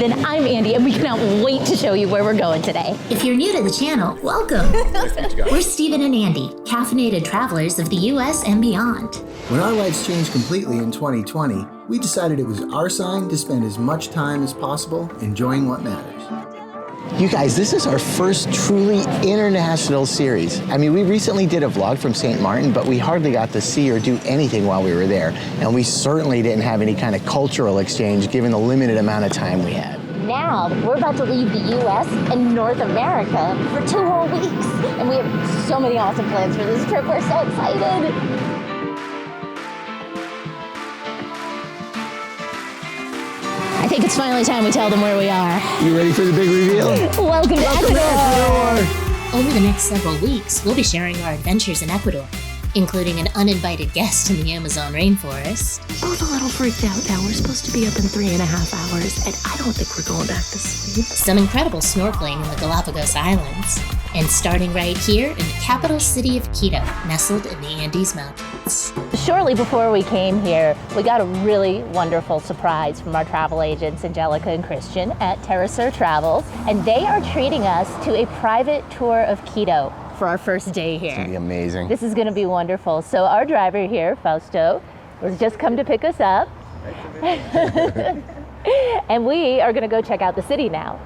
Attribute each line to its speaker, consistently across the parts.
Speaker 1: Carmen. I'm Andy, and we cannot wait to show you where we're going today.
Speaker 2: If you're new to the channel, welcome. We're Steven and Andy, caffeinated travelers of the US and beyond.
Speaker 3: When our lives changed completely in 2020, we decided it was our sign to spend as much time as possible enjoying what matters.
Speaker 4: You guys, this is our first truly international series. I mean, we recently did a vlog from St. Martin, but we hardly got to see or do anything while we were there. And we certainly didn't have any kind of cultural exchange given the limited amount of time we had.
Speaker 1: Now, we're about to leave the US and North America for 2 whole weeks. And we have so many awesome plans for this trip. We're so excited. I think it's finally time we tell them where we are.
Speaker 4: You ready for the big reveal?
Speaker 1: Welcome to Ecuador!
Speaker 2: Over the next several weeks, we'll be sharing our adventures in Ecuador, including an uninvited guest in the Amazon rainforest.
Speaker 5: Both a little freaked out now. We're supposed to be up in 3.5 hours, and I don't think we're going back to sleep.
Speaker 2: Some incredible snorkeling in the Galapagos Islands, and starting right here in the capital city of Quito, nestled in the Andes Mountains.
Speaker 1: Shortly before we came here, we got a really wonderful surprise from our travel agents, Angelica and Christian at Terra Travels, and they are treating us to a private tour of Quito for our first day here.
Speaker 4: It's gonna be amazing.
Speaker 1: This is gonna be wonderful. So our driver here, Fausto, has just come to pick us up. And we are gonna go check out the city now.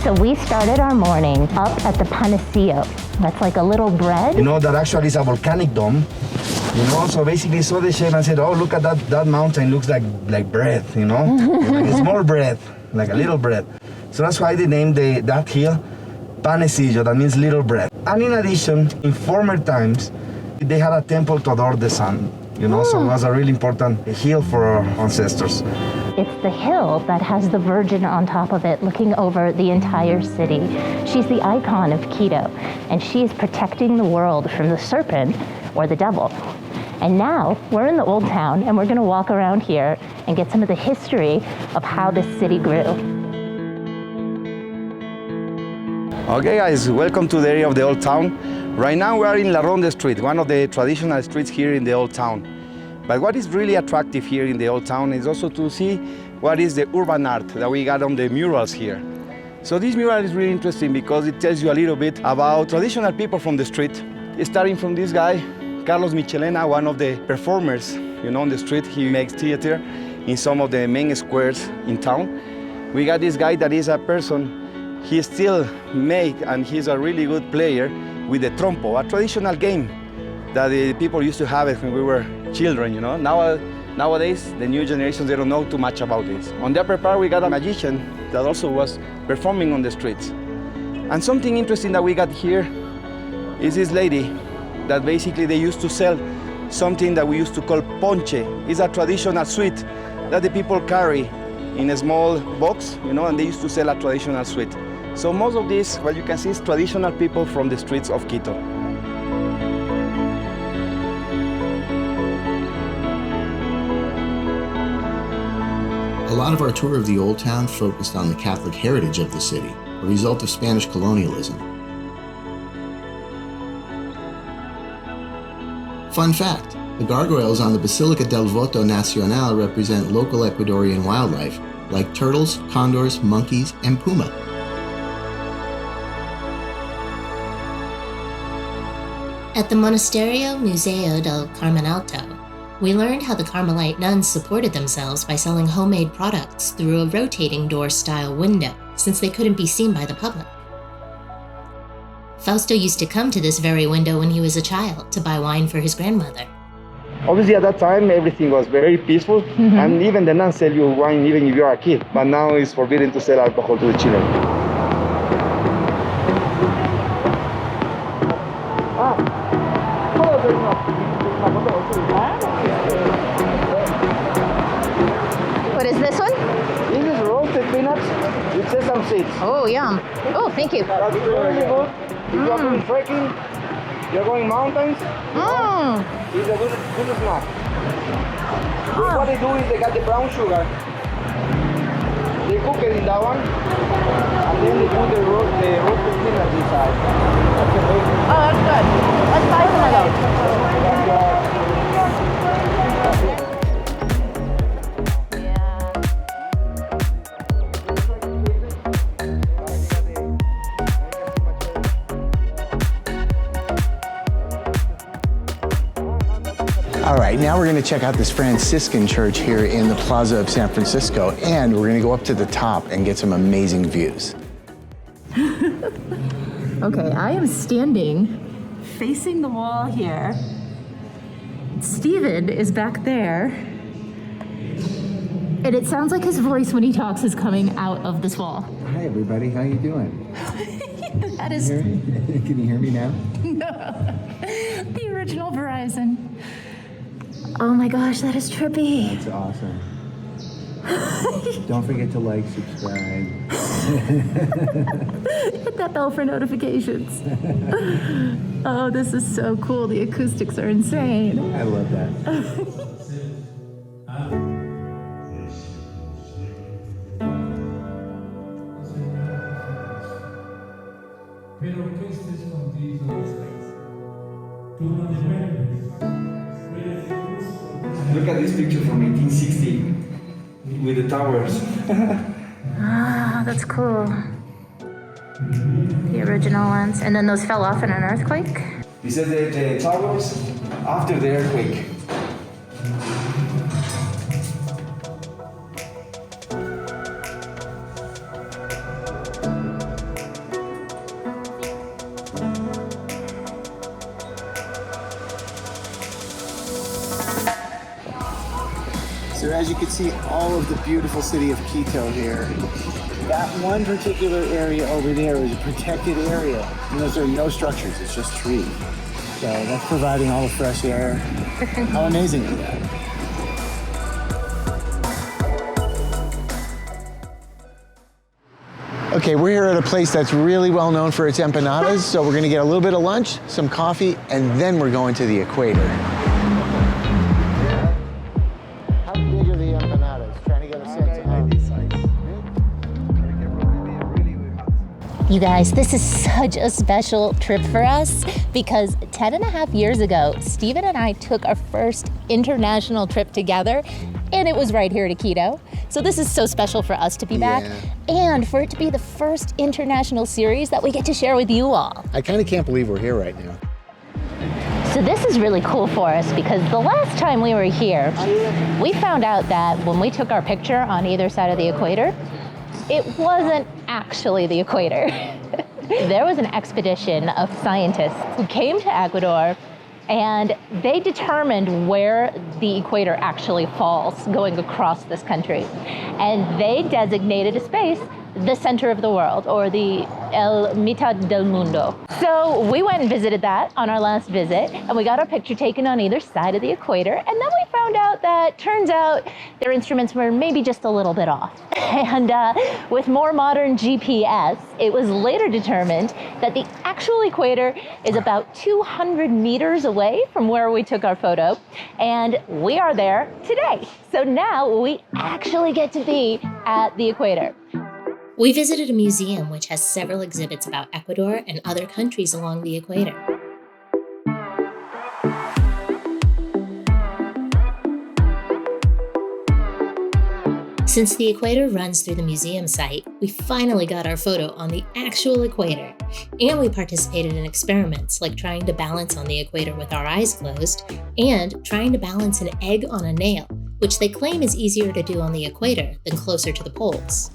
Speaker 1: So we started our morning up at the Panecillo. That's like a little bread.
Speaker 6: You know, that actually is a volcanic dome. You know, so basically saw the shape and said, oh, look at that mountain, looks like bread, you know? Like a small bread, like a little bread. So that's why they named that hill Panecillo, that means little bread. And in addition, in former times, they had a temple to adore the sun, you know, so it was a really important hill for our ancestors.
Speaker 1: It's the hill that has the Virgin on top of it looking over the entire city. She's the icon of Quito, and she is protecting the world from the serpent or the devil. And now we're in the old town, and we're gonna walk around here and get some of the history of how this city grew.
Speaker 6: Okay guys, welcome to the area of the old town. Right now we are in La Ronda street, one of the traditional streets here in the old town. But what is really attractive here in the old town is also to see what is the urban art that we got on the murals here. So this mural is really interesting because it tells you a little bit about traditional people from the street. Starting from this guy, Carlos Michelena, one of the performers, you know, on the street. He makes theater in some of the main squares in town. We got this guy that is a person, he still make, and he's a really good player with the trompo, a traditional game that the people used to have it when we were children, you know. Nowadays, the new generations, they don't know too much about this. On the upper part, we got a magician that also was performing on the streets. And something interesting that we got here is this lady that basically they used to sell something that we used to call ponche. It's a traditional sweet that the people carry in a small box, you know, and they used to sell a traditional sweet. So most of this, what you can see, is traditional people from the streets of Quito.
Speaker 3: A lot of our tour of the Old Town focused on the Catholic heritage of the city, a result of Spanish colonialism. Fun fact, the gargoyles on the Basilica del Voto Nacional represent local Ecuadorian wildlife, like turtles, condors, monkeys, and puma.
Speaker 2: At the Monasterio Museo del Carmen Alto, we learned how the Carmelite nuns supported themselves by selling homemade products through a rotating door-style window, since they couldn't be seen by the public. Fausto used to come to this very window when he was a child to buy wine for his grandmother.
Speaker 6: Obviously at that time everything was very peaceful, and even the nuns sell you wine even if you're a kid, but now it's forbidden to sell alcohol to the children.
Speaker 1: What is this one?
Speaker 6: This is roasted peanuts with sesame seeds.
Speaker 1: Oh, yum. Oh, thank you.
Speaker 6: That's really good. If you are doing trekking, you're going mountains, it's a good snack. What they do is they got the brown sugar, they cook it in that one, and then they put the roasted peanuts inside. That's amazing.
Speaker 1: Oh, that's good. Let's buy some of those.
Speaker 4: All right, now we're gonna check out this Franciscan church here in the Plaza of San Francisco, and we're gonna go up to the top and get some amazing views.
Speaker 1: Okay, I am standing facing the wall here. Steven is back there. And it sounds like his voice when he talks is coming out of this wall.
Speaker 7: Hi everybody, how you doing?
Speaker 1: That is
Speaker 7: Can you hear me now?
Speaker 1: the original Verizon. Oh my gosh, that is trippy.
Speaker 7: It's awesome. Don't forget to like, subscribe.
Speaker 1: Hit that bell for notifications. Oh, this is so cool. The acoustics are insane.
Speaker 7: I love that.
Speaker 6: Look at this picture from 1860 with the towers.
Speaker 1: Ah, that's cool. The original ones. And then those fell off in an earthquake?
Speaker 6: These are the towers after the earthquake.
Speaker 4: So as you can see, all of the beautiful city of Quito here. That one particular area over there is a protected area. And those are no structures, it's just trees. So that's providing all the fresh air. How amazing is that? Okay, we're here at a place that's really well known for its empanadas, so we're gonna get a little bit of lunch, some coffee, and then we're going to the equator. How big are the empanadas? Trying to get a sense of how.
Speaker 1: You guys, this is such a special trip for us because 10.5 years ago, Steven and I took our first international trip together, and it was right here to Quito. So this is so special for us to be back and for it to be the first international series that we get to share with you all.
Speaker 4: I kind of can't believe we're here right now.
Speaker 1: So this is really cool for us because the last time we were here, we found out that when we took our picture on either side of the equator, it wasn't actually the equator. There was an expedition of scientists who came to Ecuador and they determined where the equator actually falls going across this country. And they designated a space the center of the world, or the El Mitad del Mundo. So we went and visited that on our last visit, and we got our picture taken on either side of the equator, and then we found out that turns out their instruments were maybe just a little bit off. And with more modern GPS, it was later determined that the actual equator is about 200 meters away from where we took our photo, and we are there today. So now we actually get to be at the equator.
Speaker 2: We visited a museum which has several exhibits about Ecuador and other countries along the equator. Since the equator runs through the museum site, we finally got our photo on the actual equator, and we participated in experiments like trying to balance on the equator with our eyes closed, and trying to balance an egg on a nail, which they claim is easier to do on the equator than closer to the poles.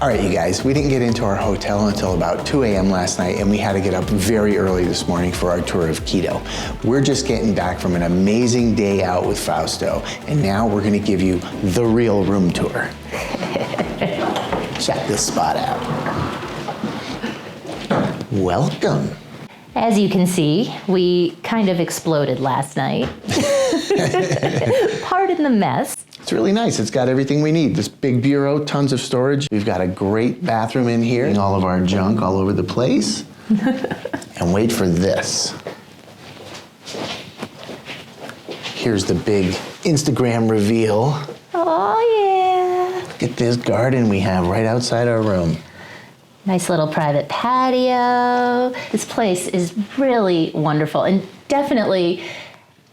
Speaker 4: All right, you guys, we didn't get into our hotel until about 2 a.m. last night, and we had to get up very early this morning for our tour of Quito. We're just getting back from an amazing day out with Fausto, and now we're gonna give you the real room tour. Check this spot out. Welcome.
Speaker 1: As you can see, we kind of exploded last night. Pardon the mess.
Speaker 4: It's really nice. It's got everything we need. This big bureau, tons of storage. We've got a great bathroom in here. All of our junk all over the place. And wait for this. Here's the big Instagram reveal.
Speaker 1: Oh yeah.
Speaker 4: Look at this garden we have right outside our room.
Speaker 1: Nice little private patio. This place is really wonderful and definitely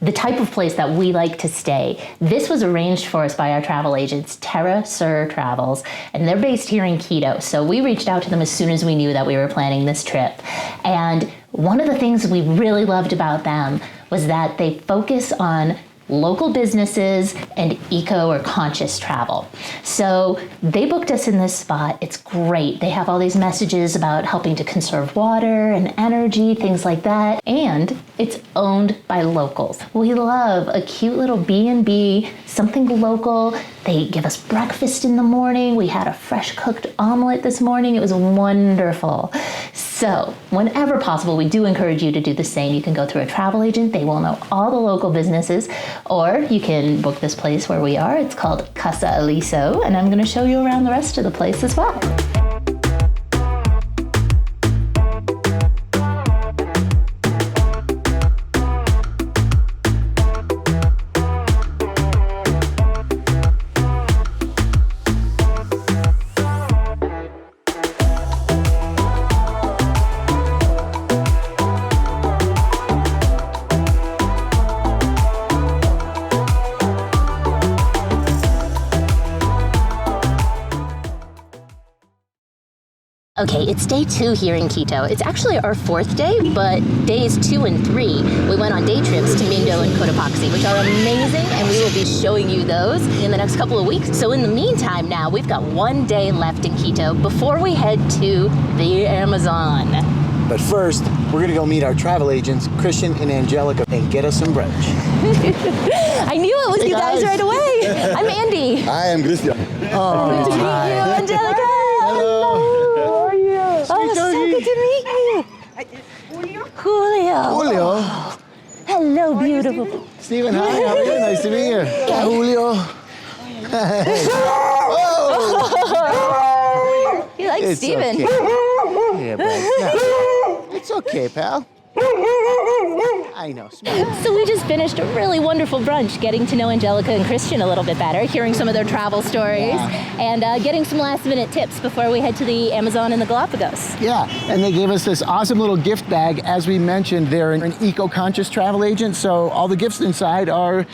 Speaker 1: the type of place that we like to stay. This was arranged for us by our travel agents, Terra Travels, and they're based here in Quito. So we reached out to them as soon as we knew that we were planning this trip. And one of the things we really loved about them was that they focus on local businesses and eco or conscious travel. So they booked us in this spot. It's great. They have all these messages about helping to conserve water and energy, things like that. And it's owned by locals. We love a cute little B&B, something local. They give us breakfast in the morning. We had a fresh cooked omelet this morning. It was wonderful. So whenever possible, we do encourage you to do the same. You can go through a travel agent. They will know all the local businesses, or you can book this place where we are. It's called Casa Aliso, and I'm going to show you around the rest of the place as well. Okay, it's day 2 here in Quito. It's actually our 4th day, but days 2 and 3, we went on day trips to Mindo and Cotopaxi, which are amazing, and we will be showing you those in the next couple of weeks. So in the meantime now, we've got 1 day left in Quito before we head to the Amazon.
Speaker 4: But first, we're gonna go meet our travel agents, Christian and Angelica, and get us some brunch.
Speaker 1: I knew it was you guys right away. I'm Andy.
Speaker 8: I am Christian.
Speaker 4: Oh,
Speaker 1: Good to meet you, Angelica.
Speaker 4: Hello.
Speaker 1: Oh, so good to meet you. Julio.
Speaker 4: Julio.
Speaker 1: Hello, beautiful.
Speaker 4: Stephen, hi, how are you? Nice to meet you. Yeah, Julio.
Speaker 1: You like
Speaker 4: It's
Speaker 1: Steven.
Speaker 4: Okay. Yeah, but it's okay, pal. I know.
Speaker 1: So we just finished a really wonderful brunch, getting to know Angelica and Christian a little bit better, hearing some of their travel stories, and getting some last-minute tips before we head to the Amazon and the Galapagos.
Speaker 4: Yeah, and they gave us this awesome little gift bag. As we mentioned, they're an eco-conscious travel agent, so all the gifts inside are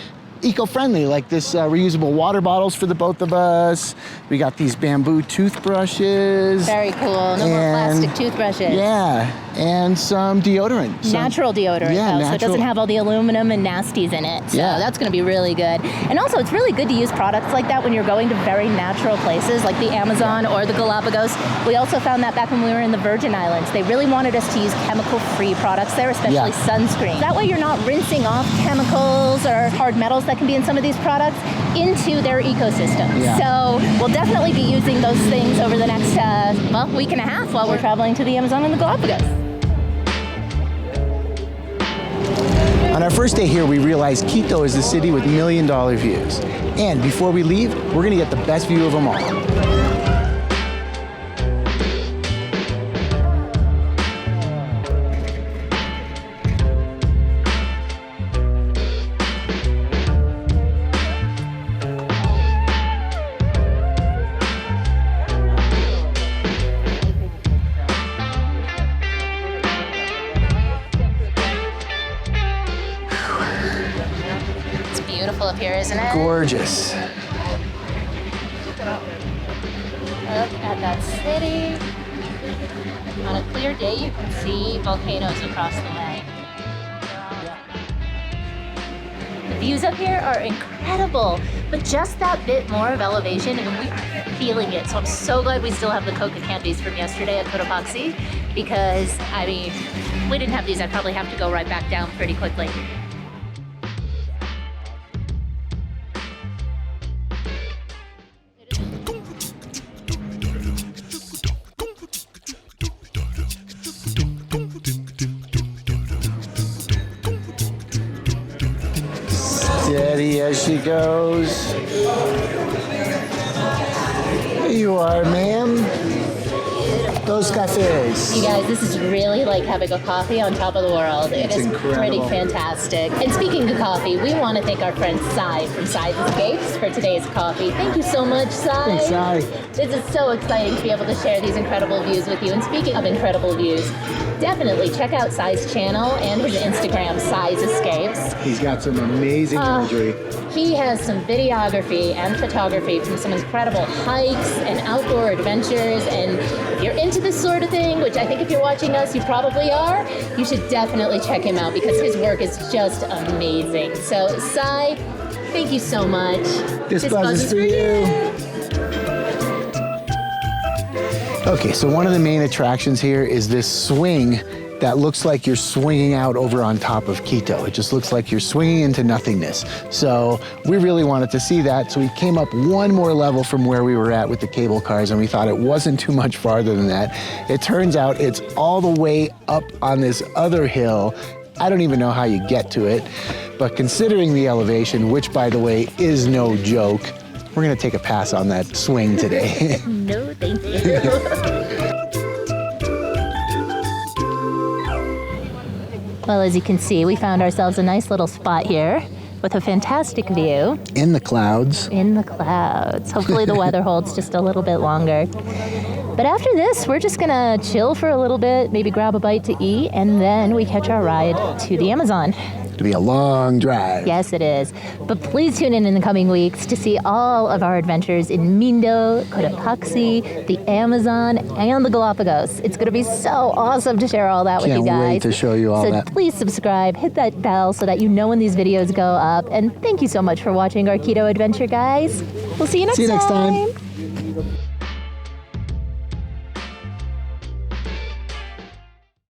Speaker 4: eco-friendly, like this reusable water bottles for the both of us. We got these bamboo toothbrushes.
Speaker 1: Very cool. No more plastic toothbrushes.
Speaker 4: Yeah, and some deodorant.
Speaker 1: Natural deodorant,
Speaker 4: yeah,
Speaker 1: though, so it doesn't
Speaker 4: natural.
Speaker 1: have all the aluminum and nasties in it. So
Speaker 4: Yeah.
Speaker 1: that's going to be really good. And also, it's really good to use products like that when you're going to very natural places like the Amazon or the Galapagos. We also found that back when we were in the Virgin Islands. They really wanted us to use chemical-free products there, especially sunscreen. That way you're not rinsing off chemicals or hard metals that can be in some of these products into their ecosystem.
Speaker 4: Yeah.
Speaker 1: So we'll definitely be using those things over the next, week and a half while we're traveling to the Amazon and the Galapagos.
Speaker 4: On our first day here, we realized Quito is the city with million-dollar views. And before we leave, we're gonna get the best view of them all.
Speaker 1: Beautiful up here, isn't it?
Speaker 4: Gorgeous.
Speaker 1: Look at that city. On a clear day, you can see volcanoes across the way. The views up here are incredible, but just that bit more of elevation, and we're feeling it. So I'm so glad we still have the coca candies from yesterday at Cotopaxi, because, I mean, if we didn't have these, I'd probably have to go right back down pretty quickly.
Speaker 4: Steady as she goes. There you are, ma'am. those cafes.
Speaker 1: You guys, this is really like having a coffee on top of the world. It is
Speaker 4: incredible.
Speaker 1: pretty fantastic. And speaking of coffee, we want to thank our friend Sai from Sai's Escapes for today's coffee. Thank you so much, Sai.
Speaker 4: Thanks, Sai.
Speaker 1: This is so exciting to be able to share these incredible views with you. And speaking of incredible views, definitely check out Sai's channel and his Instagram, Sai's Escapes.
Speaker 4: He's got some amazing imagery.
Speaker 1: He has some videography and photography from some incredible hikes and outdoor adventures. And if you're into this sort of thing, which I think if you're watching us, you probably are, you should definitely check him out because his work is just amazing. So, Sai, thank you so much.
Speaker 4: This buzz is for you. Okay, so one of the main attractions here is this swing that looks like you're swinging out over on top of Quito. It just looks like you're swinging into nothingness. So we really wanted to see that, so we came up one more level from where we were at with the cable cars, and we thought it wasn't too much farther than that. It turns out it's all the way up on this other hill. I don't even know how you get to it, but considering the elevation, which by the way is no joke, we're gonna take a pass on that swing today.
Speaker 1: No, thank you. Well, as you can see, we found ourselves a nice little spot here with a fantastic view.
Speaker 4: In the clouds.
Speaker 1: In the clouds. Hopefully the weather holds just a little bit longer. But after this, we're just gonna chill for a little bit, maybe grab a bite to eat, and then we catch our ride to the Amazon.
Speaker 4: To be a long drive.
Speaker 1: Yes, it is. But please tune in the coming weeks to see all of our adventures in Mindo, Cotopaxi, the Amazon, and the Galapagos. It's going to be so awesome to share all that with you guys.
Speaker 4: Can't wait to show you all that.
Speaker 1: So please subscribe, hit that bell so that you know when these videos go up. And thank you so much for watching our Quito adventure, guys. We'll see you next time.
Speaker 4: See you next time.